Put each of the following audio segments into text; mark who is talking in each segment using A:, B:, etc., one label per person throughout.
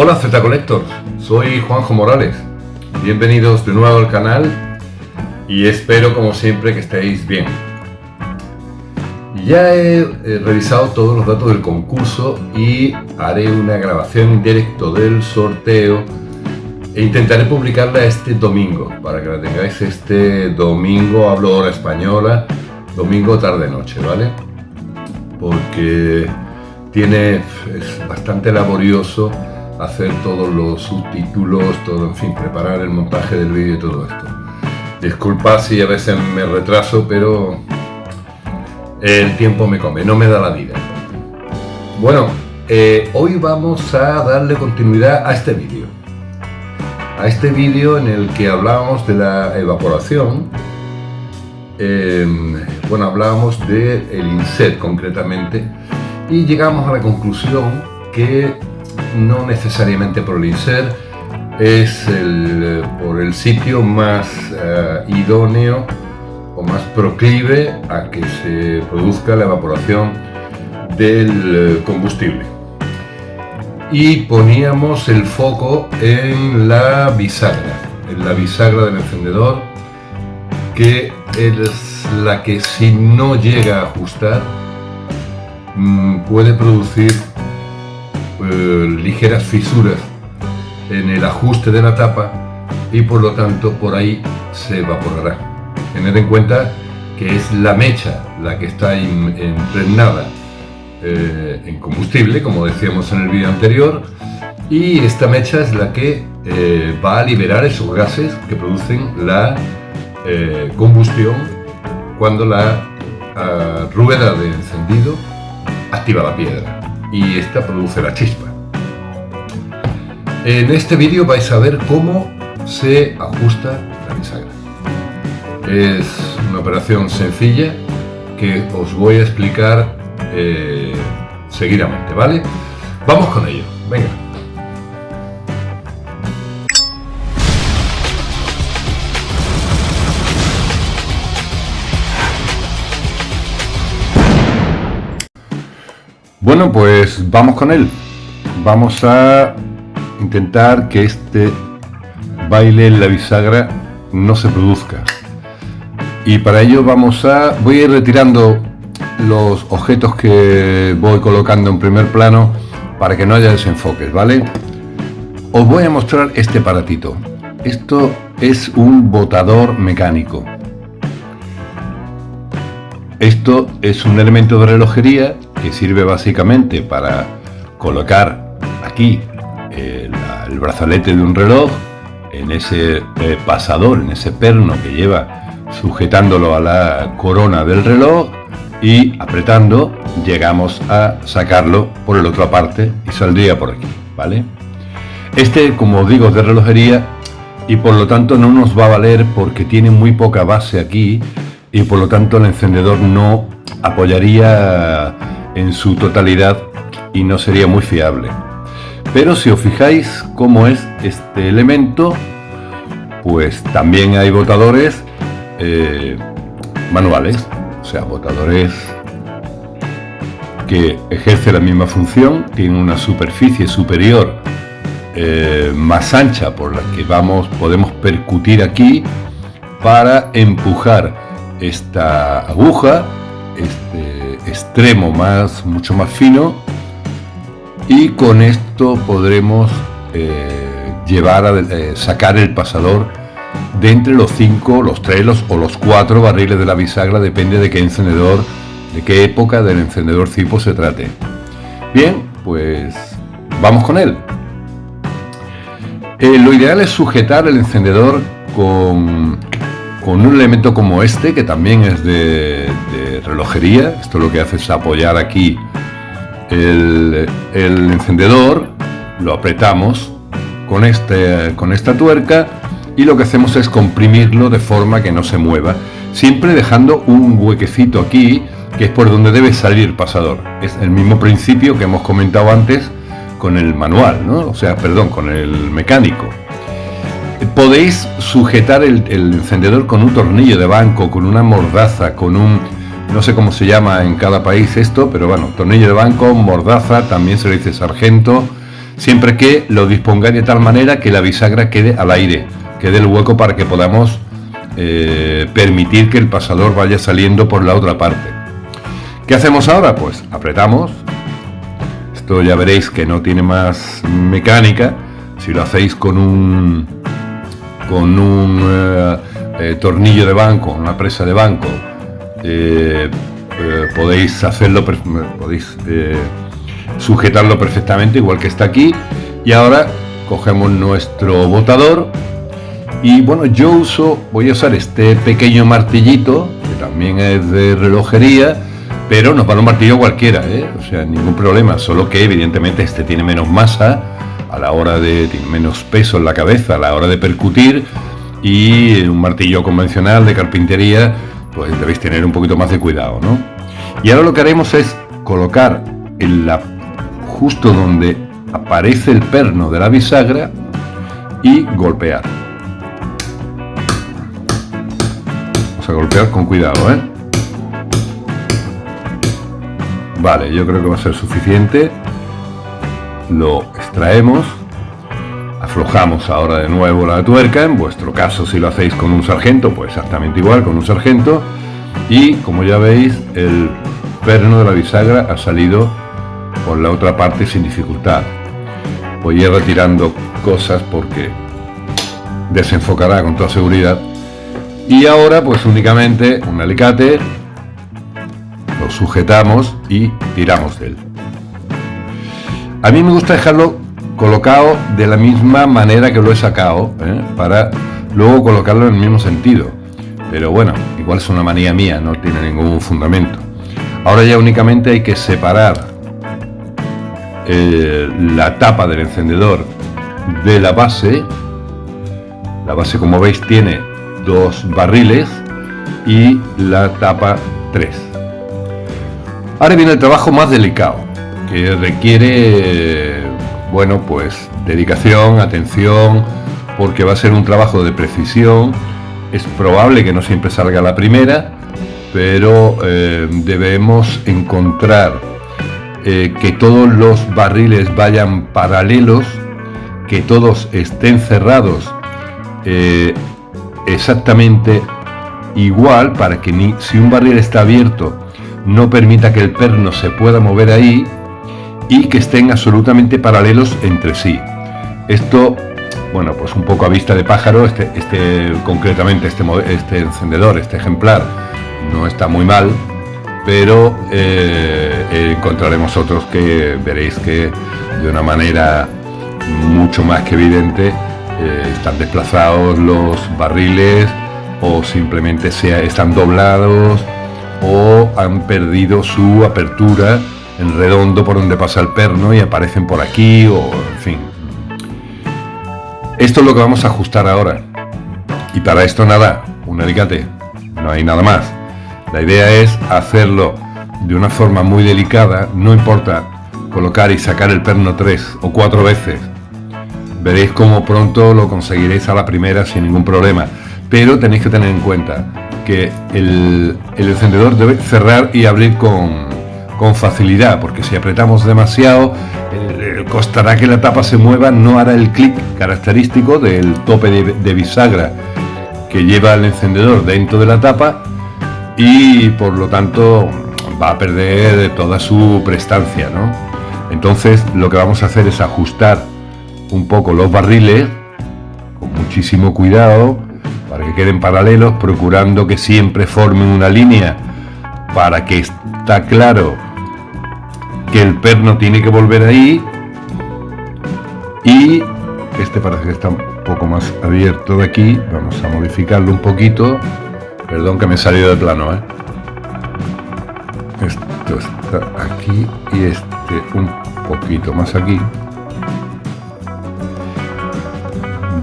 A: Hola Z-Collectors, soy Juanjo Morales. Bienvenidos de nuevo al canal y espero como siempre que estéis bien. Ya he revisado todos los datos del concurso y haré una grabación en directo del sorteo e intentaré publicarla este domingo, para que la tengáis este domingo, hablo hora española, domingo tarde-noche, ¿vale? Porque es bastante laborioso hacer todos los subtítulos, todo, en fin, preparar el montaje del vídeo y todo esto. Disculpad si a veces me retraso, pero el tiempo me come, no me da la vida. Bueno, hoy vamos a darle continuidad a este vídeo. En el que hablábamos de la evaporación. Bueno, hablábamos del inset concretamente y llegamos a la conclusión que no necesariamente por el insert es por el sitio más idóneo o más proclive a que se produzca la evaporación del combustible. Y poníamos el foco en la bisagra del encendedor, que es la que, si no llega a ajustar, puede producir ligeras fisuras en el ajuste de la tapa y por lo tanto por ahí se evaporará. Tened en cuenta que es la mecha la que está impregnada en combustible, como decíamos en el vídeo anterior, y esta mecha es la que va a liberar esos gases que producen la combustión cuando la rueda de encendido activa la piedra y esta produce la chispa. En este vídeo vais a ver cómo se ajusta la bisagra. Es una operación sencilla que os voy a explicar seguidamente, ¿vale? Vamos con ello, venga. Bueno, pues vamos con él. Vamos a intentar que este baile en la bisagra no se produzca. Y para ello voy a ir retirando los objetos que voy colocando en primer plano para que no haya desenfoques, ¿vale? Os voy a mostrar este aparatito. Esto es un botador mecánico. Esto es un elemento de relojería que sirve básicamente para colocar aquí el brazalete de un reloj en ese pasador, en ese perno que lleva sujetándolo a la corona del reloj, y apretando llegamos a sacarlo por el otra parte y saldría por aquí, ¿vale? Este, como os digo, es de relojería y por lo tanto no nos va a valer porque tiene muy poca base aquí y por lo tanto el encendedor no apoyaría en su totalidad y no sería muy fiable. Pero si os fijáis cómo es este elemento, pues también hay botadores manuales, o sea, botadores que ejercen la misma función, tienen una superficie superior más ancha por la que podemos percutir aquí para empujar esta aguja, este extremo mucho más fino, y con esto podremos sacar el pasador de entre los 5, los 3 o los 4 barriles de la bisagra, depende de qué encendedor, de qué época del encendedor tipo se trate. Bien, pues vamos con él. Lo ideal es sujetar el encendedor con un elemento como este, que también es de relojería. Esto lo que hace es apoyar aquí el encendedor, lo apretamos con esta tuerca y lo que hacemos es comprimirlo de forma que no se mueva, siempre dejando un huequecito aquí que es por donde debe salir el pasador. Es el mismo principio que hemos comentado antes con el manual, ¿no? O sea, perdón, con el mecánico. Podéis sujetar el encendedor con un tornillo de banco, con una mordaza, con un No sé cómo se llama en cada país esto, pero bueno, tornillo de banco, mordaza, también se le dice sargento. siempre que lo dispongáis de tal manera que la bisagra quede al aire, quede el hueco para que podamos permitir que el pasador vaya saliendo por la otra parte. ¿Qué hacemos ahora? Pues apretamos. Esto ya veréis que no tiene más mecánica. Si lo hacéis con un tornillo de banco, una presa de banco, podéis hacerlo, podéis sujetarlo perfectamente, igual que está aquí. Y ahora cogemos nuestro botador y bueno, voy a usar este pequeño martillito, que también es de relojería, pero nos vale un martillo cualquiera, o sea, ningún problema, solo que evidentemente este tiene menos masa a la hora tiene menos peso en la cabeza a la hora de percutir, y un martillo convencional de carpintería pues debéis tener un poquito más de cuidado, ¿no? Y ahora lo que haremos es colocar justo donde aparece el perno de la bisagra y golpear. Vamos a golpear con cuidado, Vale, yo creo que va a ser suficiente. Lo extraemos, aflojamos ahora de nuevo la tuerca. En vuestro caso, si lo hacéis con un sargento, pues exactamente igual, con un sargento. Y como ya veis, el perno de la bisagra ha salido por la otra parte sin dificultad. Voy a ir retirando cosas porque desenfocará con toda seguridad. Y ahora pues únicamente un alicate, lo sujetamos y tiramos de él. A mí me gusta dejarlo colocado de la misma manera que lo he sacado, para luego colocarlo en el mismo sentido. Pero bueno, igual es una manía mía, no tiene ningún fundamento. Ahora ya únicamente hay que separar la tapa del encendedor de la base. La base, como veis, tiene 2 barriles y la tapa 3. Ahora viene el trabajo más delicado, que requiere, bueno, pues dedicación, atención, porque va a ser un trabajo de precisión. Es probable que no siempre salga la primera, pero debemos encontrar que todos los barriles vayan paralelos, que todos estén cerrados exactamente igual, para que si un barril está abierto no permita que el perno se pueda mover ahí, y que estén absolutamente paralelos entre sí. Esto, bueno, pues un poco a vista de pájaro, concretamente este encendedor, este ejemplar, no está muy mal, pero encontraremos otros que veréis que de una manera mucho más que evidente están desplazados los barriles, o simplemente están doblados, o han perdido su apertura en redondo por donde pasa el perno y aparecen por aquí, o en fin. Esto es lo que vamos a ajustar ahora, y para esto nada, un alicate, no hay nada más. La idea es hacerlo de una forma muy delicada. No importa colocar y sacar el perno 3 o 4 veces, veréis cómo pronto lo conseguiréis a la primera sin ningún problema, pero tenéis que tener en cuenta que el encendedor debe cerrar y abrir con facilidad, porque si apretamos demasiado costará que la tapa se mueva, no hará el clic característico del tope de bisagra que lleva el encendedor dentro de la tapa, y por lo tanto va a perder toda su prestancia, ¿no? Entonces lo que vamos a hacer es ajustar un poco los barriles con muchísimo cuidado para que queden paralelos, procurando que siempre formen una línea, para que está claro que el perno tiene que volver ahí. Y este parece que está un poco más abierto de aquí, vamos a modificarlo un poquito. Perdón que me he salido de plano, Esto está aquí y este un poquito más aquí.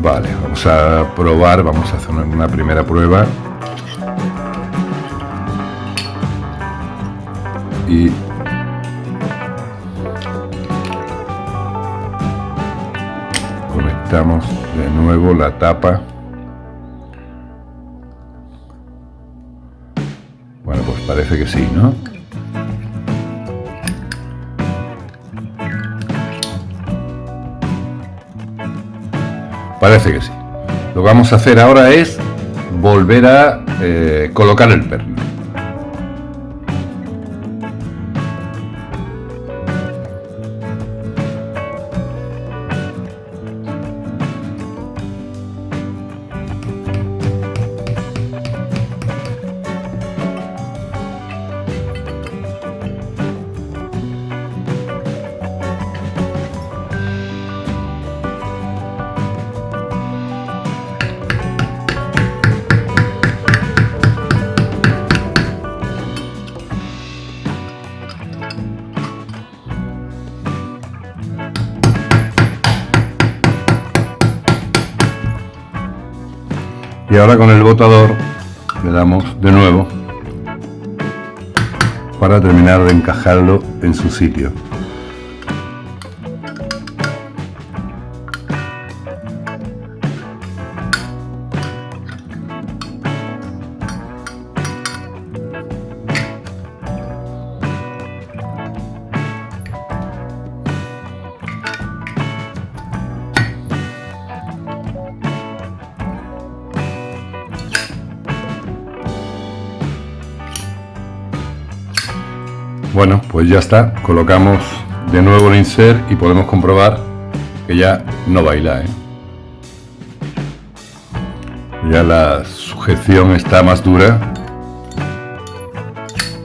A: Vale, vamos a probar, vamos a hacer una primera prueba. Y conectamos de nuevo la tapa. Bueno, pues parece que sí, ¿no? Parece que sí. Lo que vamos a hacer ahora es volver a colocar el perno. Y ahora con el botador le damos de nuevo para terminar de encajarlo en su sitio. Bueno, pues ya está, colocamos de nuevo el insert y podemos comprobar que ya no baila, Ya la sujeción está más dura,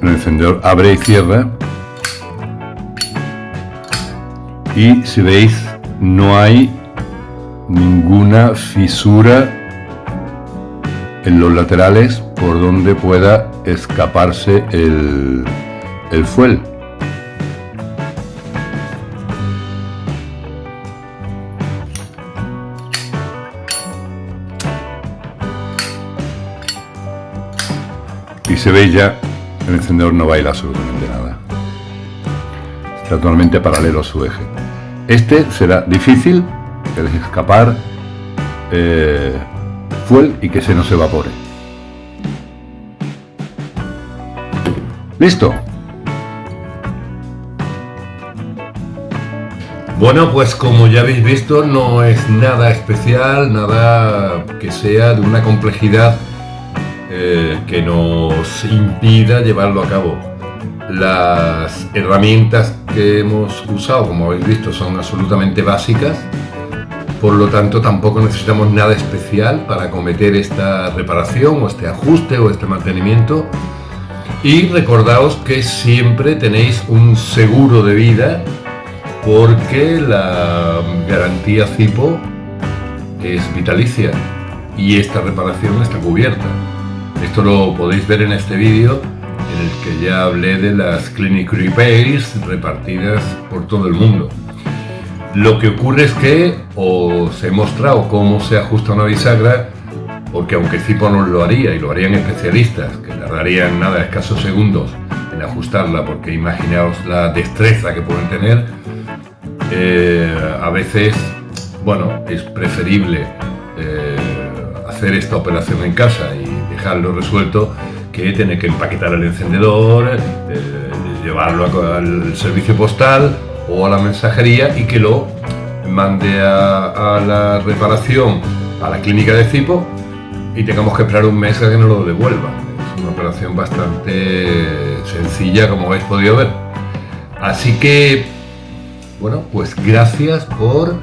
A: el encendedor abre y cierra, y si veis no hay ninguna fisura en los laterales por donde pueda escaparse el fuel. Y se ve ya, el encendedor no baila absolutamente nada. Está totalmente paralelo a su eje. Este será difícil que deje escapar fuel y que se nos evapore. ¡Listo! Bueno, pues como ya habéis visto, no es nada especial, nada que sea de una complejidad que nos impida llevarlo a cabo. Las herramientas que hemos usado, como habéis visto, son absolutamente básicas, por lo tanto tampoco necesitamos nada especial para acometer esta reparación o este ajuste o este mantenimiento. Y recordaos que siempre tenéis un seguro de vida, porque la garantía CIPO es vitalicia y esta reparación está cubierta. Esto lo podéis ver en este vídeo en el que ya hablé de las Clinic Repairs repartidas por todo el mundo. Lo que ocurre es que os he mostrado cómo se ajusta una bisagra, porque aunque CIPO nos lo haría y lo harían especialistas, que tardarían nada, escasos segundos en ajustarla, porque imaginaos la destreza que pueden tener. A veces, bueno, es preferible hacer esta operación en casa y dejarlo resuelto que tener que empaquetar el encendedor, llevarlo al servicio postal o a la mensajería y que lo mande a la reparación a la clínica de CIPO y tengamos que esperar un mes a que nos lo devuelvan. Es una operación bastante sencilla, como habéis podido ver. Así que, bueno, pues gracias por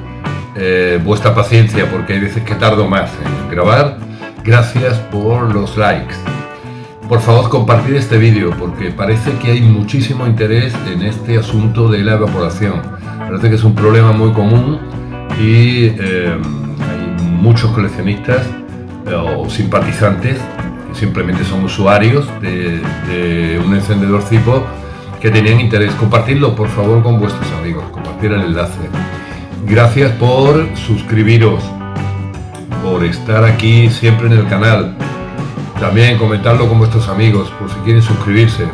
A: vuestra paciencia, porque hay veces que tardo más en grabar. Gracias por los likes. Por favor, compartid este vídeo, porque parece que hay muchísimo interés en este asunto de la evaporación. Parece que es un problema muy común y hay muchos coleccionistas o simpatizantes que simplemente son usuarios de un encendedor CIPO que tenían interés. Compartidlo, por favor, con vuestros amigos, compartir el enlace. Gracias por suscribiros, por estar aquí siempre en el canal. También comentarlo con vuestros amigos, por si quieren suscribirse,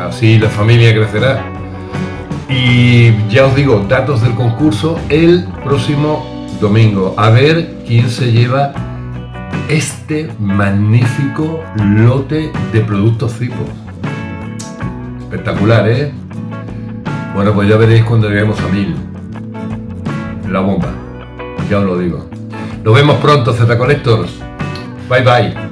A: así la familia crecerá. Y ya os digo, datos del concurso el próximo domingo. A ver quién se lleva este magnífico lote de productos CIPO. Espectacular, ¿eh? Bueno, pues ya veréis cuando lleguemos a 1000. La bomba, ya os lo digo. Nos vemos pronto, Z Collectors. Bye bye.